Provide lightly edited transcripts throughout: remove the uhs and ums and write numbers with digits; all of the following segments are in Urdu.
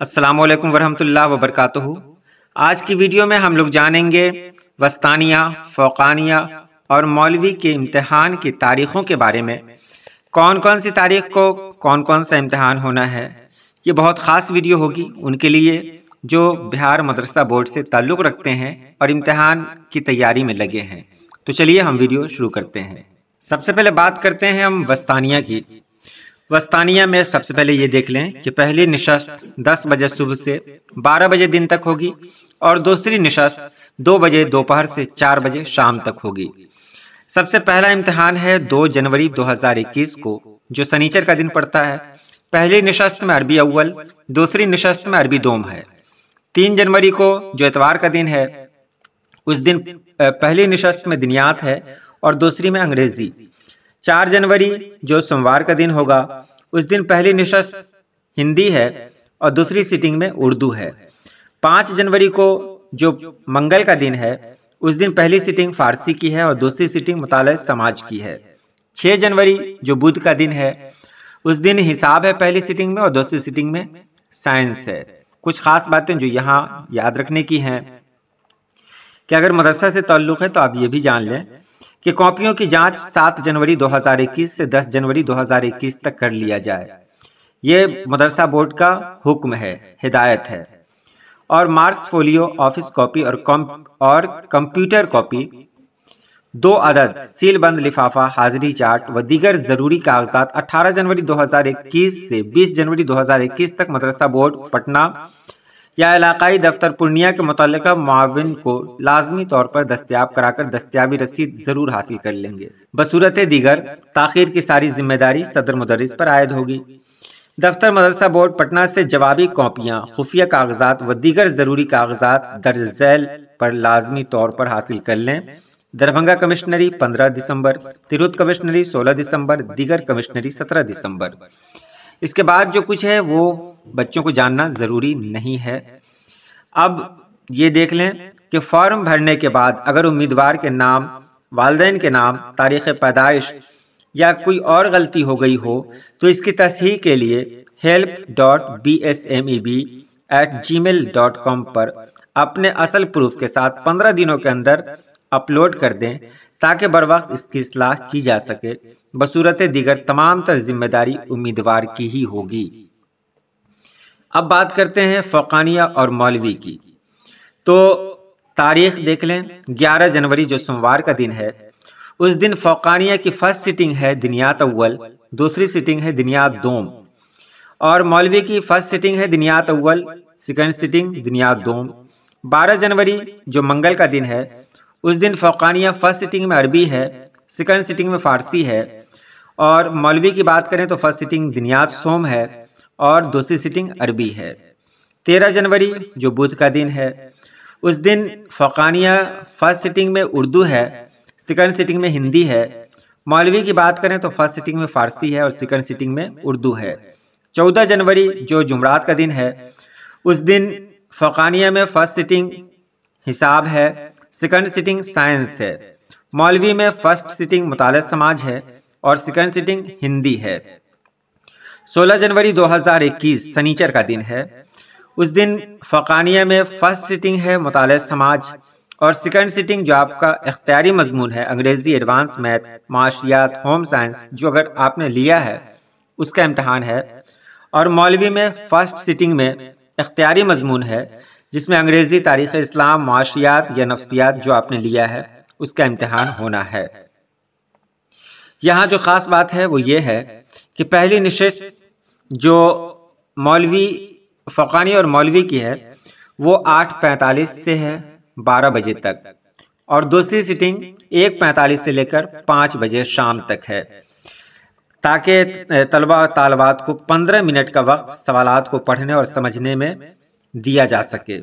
السلام علیکم ورحمۃ اللہ وبرکاتہ۔ آج کی ویڈیو میں ہم لوگ جانیں گے وسطانیہ، فوقانیہ اور مولوی کے امتحان کی تاریخوں کے بارے میں۔ کون کون سی تاریخ کو کون کون سا امتحان ہونا ہے، یہ بہت خاص ویڈیو ہوگی ان کے لیے جو بہار مدرسہ بورڈ سے تعلق رکھتے ہیں اور امتحان کی تیاری میں لگے ہیں۔ تو چلیے ہم ویڈیو شروع کرتے ہیں۔ سب سے پہلے بات کرتے ہیں ہم وسطانیہ کی۔ وسطانیہ میں سب سے پہلے یہ دیکھ لیں کہ پہلی نشست 10 بجے صبح سے 12 بجے دن تک ہوگی اور دوسری نشست 2 بجے دوپہر سے 4 بجے شام تک ہوگی۔ سب سے پہلا امتحان ہے 2 جنوری 2021 کو، جو سنیچر کا دن پڑتا ہے۔ پہلی نشست میں عربی اول، دوسری نشست میں عربی دوم ہے۔ 3 جنوری کو جو اتوار کا دن ہے، اس دن پہلی نشست میں دنیات ہے اور دوسری میں انگریزی۔ 4 جنوری جو سوموار کا دن ہوگا، اس دن پہلی نشست ہندی ہے اور دوسری سیٹنگ میں اردو ہے۔ 5 جنوری کو جو منگل کا دن ہے، اس دن پہلی سیٹنگ فارسی کی ہے اور دوسری سیٹنگ مطالعہ سماج کی ہے۔ 6 جنوری جو بدھ کا دن ہے، اس دن حساب ہے پہلی سیٹنگ میں اور دوسری سیٹنگ میں سائنس ہے۔ کچھ خاص باتیں جو یہاں یاد رکھنے کی ہیں کہ اگر مدرسہ سے تعلق ہے تو آپ یہ بھی جان لیں کہ کاپیوں کی جانچ 7 جنوری 2021 سے 10 جنوری 2021 تک کر لیا جائے۔ یہ مدرسہ بورڈ کا حکم ہے، ہدایت ہے۔ اور مارکس فولیو، آفس کاپی اور کمپیوٹر کاپی 2 عدد، سیل بند لفافہ، حاضری چارٹ و دیگر ضروری کاغذات 18 جنوری 2021 سے 20 جنوری 2021 تک مدرسہ بورڈ پٹنہ یا علاقائی دفتر پورنیہ کے متعلقہ معاون کو لازمی طور پر دستیاب کرا کر دستیابی رسید ضرور حاصل کر لیں گے۔ بصورت دیگر تاخیر کی ساری ذمہ داری صدر مدرس پر عائد ہوگی۔ دفتر مدرسہ بورڈ پٹنہ سے جوابی کاپیاں، خفیہ کاغذات و دیگر ضروری کاغذات درج ذیل پر لازمی طور پر حاصل کر لیں۔ دربھنگا کمشنری 15 دسمبر، تیروت کمشنری 16 دسمبر، دیگر کمشنری 17 دسمبر۔ اس کے بعد جو کچھ ہے وہ بچوں کو جاننا ضروری نہیں ہے۔ اب یہ دیکھ لیں کہ فارم بھرنے کے بعد اگر امیدوار کے نام، والدین کے نام، تاریخ پیدائش یا کوئی اور غلطی ہو گئی ہو تو اس کی تصحیح کے لیے help.bsmeb@gmail.com پر اپنے اصل پروف کے ساتھ 15 دنوں کے اندر اپلوڈ کر دیں تاکہ بروقت اس کی اصلاح کی جا سکے۔ بصورت دیگر تمام تر ذمہ داری امیدوار کی ہی ہوگی۔ اب بات کرتے ہیں فوقانیہ اور مولوی کی۔ تو تاریخ دیکھ لیں، 11 جنوری جو سوموار کا دن ہے، اس دن فوقانیہ کی فرسٹ سیٹنگ ہے دنیات اول، دوسری سیٹنگ ہے دنیات دوم، اور مولوی کی فرسٹ سیٹنگ ہے دنیات اول، سیکنڈ سیٹنگ دنیات دوم۔ 12 جنوری جو منگل کا دن ہے، اس دن فوقانیہ فرسٹ سیٹنگ میں عربی ہے، سیکنڈ سیٹنگ میں فارسی ہے، اور مولوی کی بات کریں تو فرسٹ سیٹنگ دنیات سوم ہے اور دوسری سیٹنگ عربی ہے۔ 13 جنوری جو بدھ کا دن ہے، اس دن فوقانیہ فرسٹ سیٹنگ میں اردو ہے، سیکنڈ سیٹنگ میں ہندی ہے۔ مولوی کی بات کریں تو فرسٹ سیٹنگ میں فارسی ہے اور سیکنڈ سیٹنگ میں اردو ہے۔ 14 جنوری جو جمعرات کا دن ہے، اس دن فوقانیہ میں فرسٹ سیٹنگ حساب ہے، سیکنڈ سیٹنگ سائنس ہے۔ مولوی میں فرسٹ سیٹنگ مطالعہ سماج ہے اور سیکنڈ سیٹنگ ہندی ہے۔ 16 جنوری 2021 سنیچر کا دن ہے، اس دن فوقانیہ میں فرسٹ سیٹنگ ہے مطالعہ سماج اور سیکنڈ سیٹنگ جو آپ کا اختیاری مضمون ہے انگریزی، ایڈوانس میتھ، معاشیات، ہوم سائنس، جو اگر آپ نے لیا ہے اس کا امتحان ہے۔ اور مولوی میں فرسٹ سیٹنگ میں اختیاری مضمون ہے جس میں انگریزی، تاریخ اسلام، معاشیات یا نفسیات جو آپ نے لیا ہے اس کا امتحان ہونا ہے۔ یہاں جو خاص بات ہے وہ یہ ہے کہ پہلی نشست جو مولوی، فوقانی اور مولوی کی ہے وہ 8:45 سے ہے 12 بجے تک، اور دوسری سیٹنگ 1:45 سے لے کر 5 بجے شام تک ہے، تاکہ طلبہ و طالبات کو 15 منٹ کا وقت سوالات کو پڑھنے اور سمجھنے میں دیا جا سکے۔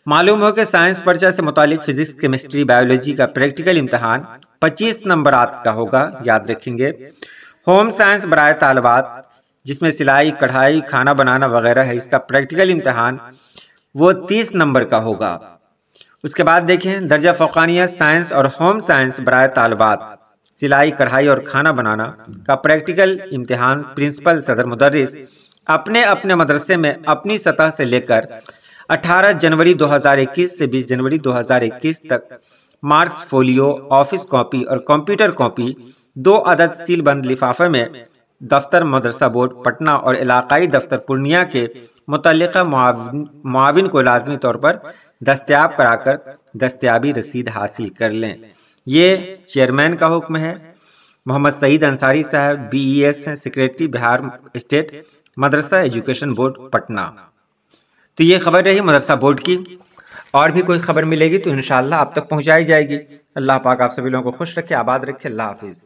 معلوم ہو کہ سائنس پرچہ سے متعلق فزکس، کیمسٹری، بایولوجی کا پریکٹیکل امتحان 25 نمبرات کا ہوگا، یاد رکھیں گے۔ ہوم سائنس برائے طالبات جس میں سلائی، کڑھائی، کھانا بنانا وغیرہ ہے، اس کا پریکٹیکل امتحان وہ 30 نمبر کا ہوگا۔ اس کے بعد دیکھیں درجہ فوقانیہ سائنس اور ہوم سائنس برائے طالبات سلائی، کڑھائی اور کھانا بنانا کا پریکٹیکل امتحان پرنسپل، صدر مدرس اپنے اپنے مدرسے میں اپنی سطح سے لے کر 18 جنوری 2021 سے 20 جنوری 2021 تک مارکس فولیو، آفس کاپی اور کمپیوٹر کاپی 2 عدد سیل بند لفافے میں دفتر مدرسہ بورڈ پٹنہ اور علاقائی دفتر پورنیہ کے متعلقہ معاون کو لازمی طور پر دستیاب کرا کر دستیابی رسید حاصل کر لیں۔ یہ چیئرمین کا حکم ہے۔ محمد سعید انصاری صاحب BES ہیں، سیکریٹری بہار اسٹیٹ مدرسہ ایجوکیشن بورڈ پٹنہ۔ تو یہ خبر رہی مدرسہ بورڈ کی، اور بھی کوئی خبر ملے گی تو انشاءاللہ آپ تک پہنچائی جائے گی۔ اللہ پاک آپ سبھی لوگوں کو خوش رکھے، آباد رکھے۔ اللہ حافظ۔